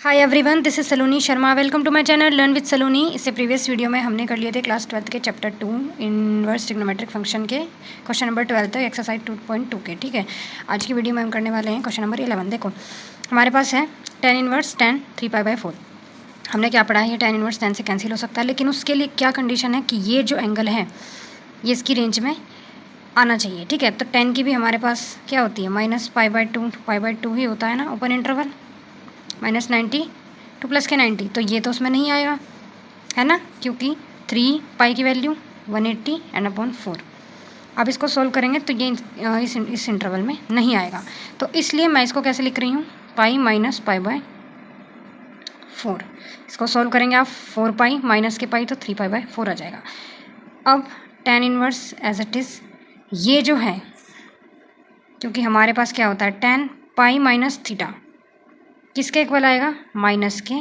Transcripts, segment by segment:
Hi everyone, this is Saloni Sharma. Welcome to my channel learn with Saloni. इससे previous video में हमने कर लिए थे क्लास 12 के चैप्टर 2 इनवर्स ट्रिग्नोमेट्रिक फंक्शन के क्वेश्चन नंबर 12 तक एक्सरसाइज 2.2 के। ठीक है, आज की वीडियो में हम करने वाले हैं क्वेश्चन नंबर 11। देखो हमारे पास है tan इनवर्स tan 3π/4। हमने क्या पढ़ा है, ये tan इनवर्स tan से कैंसिल हो सकता है, लेकिन उसके लिए क्या कंडीशन है कि ये जो एंगल है ये इसकी रेंज में आना चाहिए। ठीक है, तो tan की भी हमारे पास क्या होती है -π/2 π/2 ही होता है ना, ओपन इंटरवल -90 2 + के 90, तो ये तो उसमें नहीं आएगा है ना, क्योंकि 3π की वैल्यू 180 एंड अपॉन 4। अब इसको सोल्व करेंगे तो ये इस इंटरवल में नहीं आएगा, तो इसलिए मैं इसको कैसे लिख रही हूँ पाई - π/4। इसको सोल्व करेंगे आप, 4π माइनस के पाई तो 3π/4 आ जाएगा। अब tan inverse as it is ये जो है, क्योंकि हमारे पास क्या होता है tan π - थीटा किसके इक्वल आएगा, माइनस के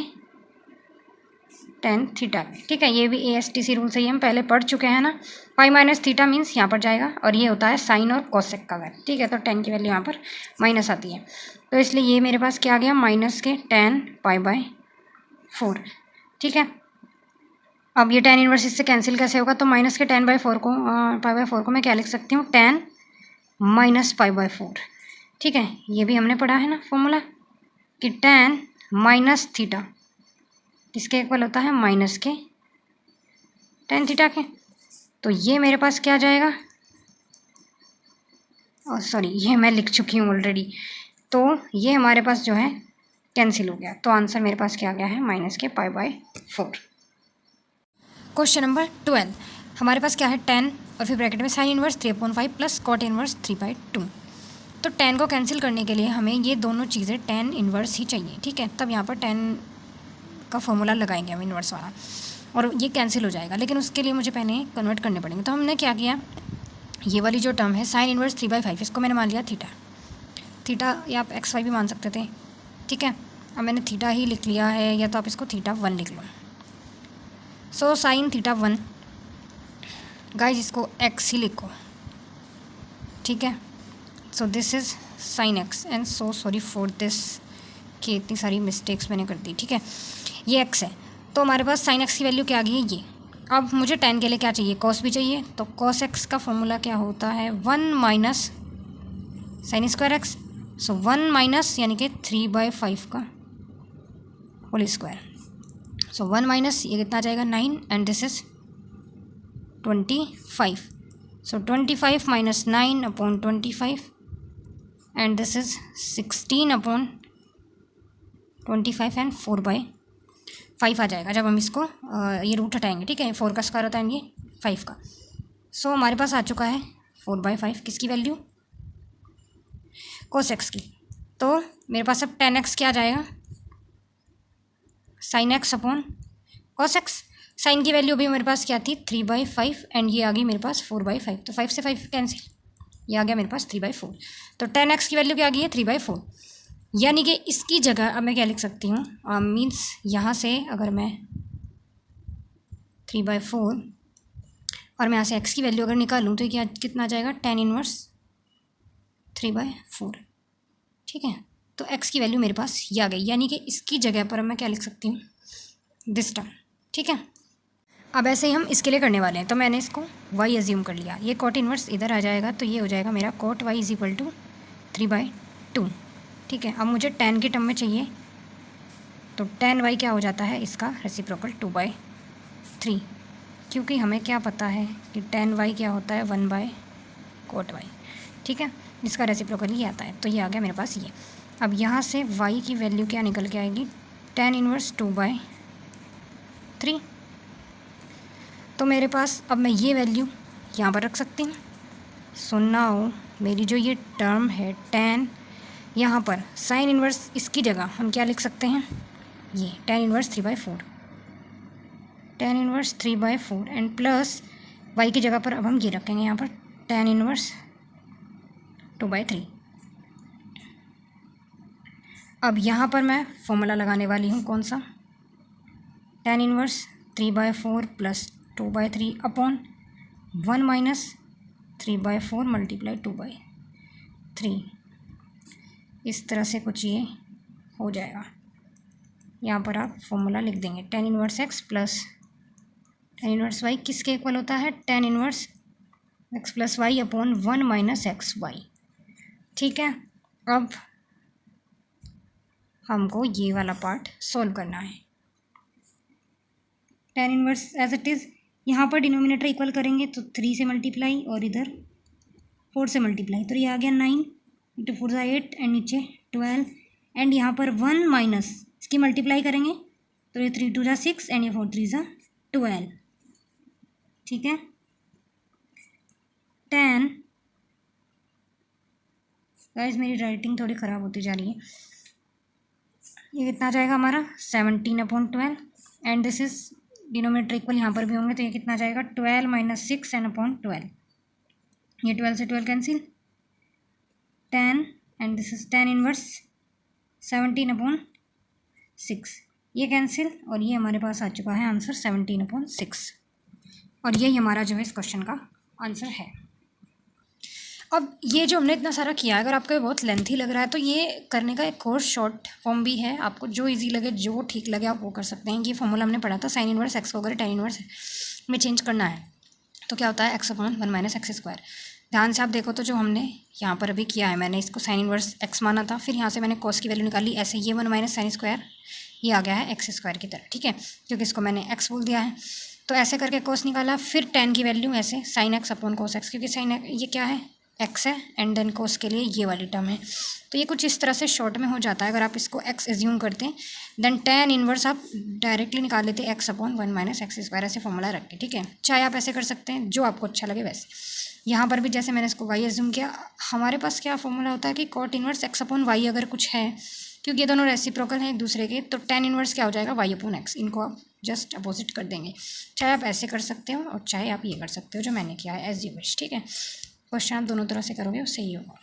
tan थीटा। ठीक है, ये भी ASTC रूल से ही हम पहले पढ़ चुके हैं ना। पाई माइनस थीटा मीन्स यहाँ पर जाएगा, और ये होता है साइन और कोसेक का वैल्यू। ठीक है, तो tan की वैल्यू यहाँ पर माइनस आती है, तो इसलिए ये मेरे पास क्या आ गया माइनस के tan π/4। ठीक है, अब ये tan इनवर्स इससे कैंसिल कैसे होगा, तो माइनस के π/4 को मैं क्या लिख सकती हूँ tan - π/4। ठीक है, ये भी हमने पढ़ा है ना फॉर्मूला कि tan माइनस थीटा किसके इक्वल होता है, माइनस के tan थीटा के। तो ये मेरे पास क्या आ जाएगा, सॉरी ये मैं लिख चुकी हूँ ऑलरेडी, तो ये हमारे पास जो है कैंसिल हो गया, तो आंसर मेरे पास क्या आ गया है -π/4। क्वेश्चन नंबर 12 हमारे पास क्या है tan और फिर ब्रैकेट में sine inverse 3/5 plus cot inverse 3/2। तो tan को कैंसिल करने के लिए हमें ये दोनों चीज़ें tan इनवर्स ही चाहिए। ठीक है, तब यहाँ पर tan का फॉर्मूला लगाएंगे हम इनवर्स वाला, और ये कैंसिल हो जाएगा, लेकिन उसके लिए मुझे पहले कन्वर्ट करने पड़ेंगे। तो हमने क्या किया, ये वाली जो टर्म है साइन इनवर्स 3/5, इसको मैंने मान लिया थीटा या आप XY भी मान सकते थे। ठीक है, अब मैंने थीटा ही लिख लिया है, या तो आप इसको θ1 लिख लो। सो साइन θ1 गाइज, इसको x ही लिखो। ठीक है, so this is sine x and so sorry for this कि इतनी सारी मिस्टेक्स मैंने कर दी। ठीक है, ये x है, तो हमारे पास साइन x की वैल्यू क्या आ गई है ये। अब मुझे tan के लिए क्या चाहिए, cos भी चाहिए, तो cos x का फॉर्मूला क्या होता है 1 माइनस साइन स्क्वायर x। सो 1 माइनस यानी कि 3/5 का होल स्क्वायर। सो 1 माइनस ये कितना आ जाएगा 9 and this is 25। So 25 minus 9 upon 25 and this is 16 upon 25 and 4/5 आ जाएगा जब हम इसको ये रूट हटाएंगे। ठीक है, 4 का स्क्वायर होता है ये 5 का। सो हमारे पास आ चुका है 4/5 किसकी वैल्यू, cos x की। तो मेरे पास अब tan x क्या आ जाएगा, sin x upon cos x। Sine की वैल्यू भी मेरे पास क्या थी 3/5 एंड ये आ गई मेरे पास 4/5, तो 5 से 5 कैंसिल, ये आ गया मेरे पास 3/4। तो tan x की वैल्यू क्या आ गई है 3/4, यानी कि इसकी जगह अब मैं क्या लिख सकती हूँ, मीन्स यहाँ से अगर मैं 3/4 और मैं यहाँ से x की वैल्यू अगर निकालूँ तो क्या कितना आ जाएगा tan इनवर्स 3/4। ठीक है, तो x की वैल्यू मेरे पास ये आ गई, यानी कि इसकी जगह पर मैं क्या लिख सकती हूँ दिस टर्म। ठीक है, अब ऐसे ही हम इसके लिए करने वाले हैं, तो मैंने इसको y एज्यूम कर लिया, ये कॉट इनवर्स इधर आ जाएगा, तो ये हो जाएगा मेरा कॉट y = 3/2। ठीक है, अब मुझे tan की टर्म में चाहिए, तो tan y क्या हो जाता है इसका रेसिप्रोकल 2/3, क्योंकि हमें क्या पता है कि tan y क्या होता है 1/cot y। ठीक है, इसका रेसिप्रोकल ही आता है, तो ये आ गया मेरे पास ये। अब यहाँ से y की वैल्यू क्या निकल के आएगी, tan इनवर्स 2/3। तो मेरे पास अब मैं ये वैल्यू यहाँ पर रख सकती हूँ। सो नाउ मेरी जो ये टर्म है tan, यहाँ पर साइन इनवर्स इसकी जगह हम क्या लिख सकते हैं, ये tan inverse 3/4 and plus y की जगह पर अब हम ये रखेंगे यहाँ पर tan इनवर्स 2/3। अब यहाँ पर मैं फॉर्मूला लगाने वाली हूँ, कौन सा, tan inverse 3/4 plus 2/3 upon 1 minus 3/4 multiply 2/3। इस तरह से कुछ ये हो जाएगा। यहाँ पर आप फॉर्मूला लिख देंगे tan inverse x plus tan inverse y किसके इक्वल होता है, tan inverse x plus y upon 1 minus x y. ठीक है, अब हमको ये वाला पार्ट सॉल्व करना है। tan inverse as it is, यहाँ पर डिनोमिनेटर इक्वल करेंगे तो 3 से मल्टीप्लाई और इधर 4 से मल्टीप्लाई, तो ये आ गया 9 इंटू 4 ज़ा 8 एंड नीचे 12 एंड यहाँ पर 1 माइनस इसकी मल्टीप्लाई करेंगे तो ये 3 2 ज़ा 6 एंड ये 4 3 ज़ा 12। ठीक है, tan, गाइस मेरी राइटिंग थोड़ी ख़राब होती जा रही है, ये कितना आ जाएगा हमारा 17/12 and this is denominator equal यहाँ पर भी होंगे तो ये कितना आ जाएगा 12 माइनस 6 एंड अपॉन 12, ये 12 से 12 cancel, 10 and this is tan inverse 17/6, ये कैंसिल और ये हमारे पास आ चुका है आंसर 17/6 और यही हमारा जो है इस क्वेश्चन का आंसर है। अब ये जो हमने इतना सारा किया है, अगर आपको बहुत लेंथी लग रहा है तो ये करने का एक और शॉर्ट फॉर्म भी है, आपको जो इजी लगे जो ठीक लगे आप वो कर सकते हैं। ये फॉर्मूला हमने पढ़ा था, साइन इनवर्स एक्स को अगर tan इनवर्स में चेंज करना है तो क्या होता है x upon 1 minus x square. ध्यान से आप देखो तो जो हमने यहाँ पर अभी किया है, मैंने इसको साइन इनवर्स x माना था, फिर यहाँ से मैंने कॉस की वैल्यू निकाली, ऐसे ये 1 माइनस साइन स्क्वायर ये आ गया है एक्स स्क्वायर की तरह। ठीक है, क्योंकि इसको मैंने x बोल दिया है, तो ऐसे करके कॉस निकाला, फिर tan की वैल्यू ऐसे sine x upon cos x, क्योंकि साइन ये क्या है x है एंड देन कोस के लिए ये वाली टर्म है, तो ये कुछ इस तरह से शॉर्ट में हो जाता है। अगर आप इसको x एज्यूम करते हैं देन tan इनवर्स आप डायरेक्टली निकाल लेते हैं x upon 1 minus x square, ऐसे फॉर्मूला रख के। ठीक है, चाहे आप ऐसे कर सकते हैं जो आपको अच्छा लगे वैसे। यहाँ पर भी जैसे मैंने इसको y एज्यूम किया, हमारे पास क्या फॉर्मूला होता है कि cot inverse x upon y अगर कुछ है, क्योंकि ये दोनों रेसिप्रोकल हैं एक दूसरे के, तो tan इनवर्स क्या हो जाएगा y अपॉन x, इनको आप जस्ट अपोजिट कर देंगे। चाहे आप ऐसे कर सकते हो और चाहे आप ये कर सकते हो जो मैंने किया है, एज यू विश। ठीक है, क्वेश्चन आप दोनों तरह से करोगे उससे ही होगा।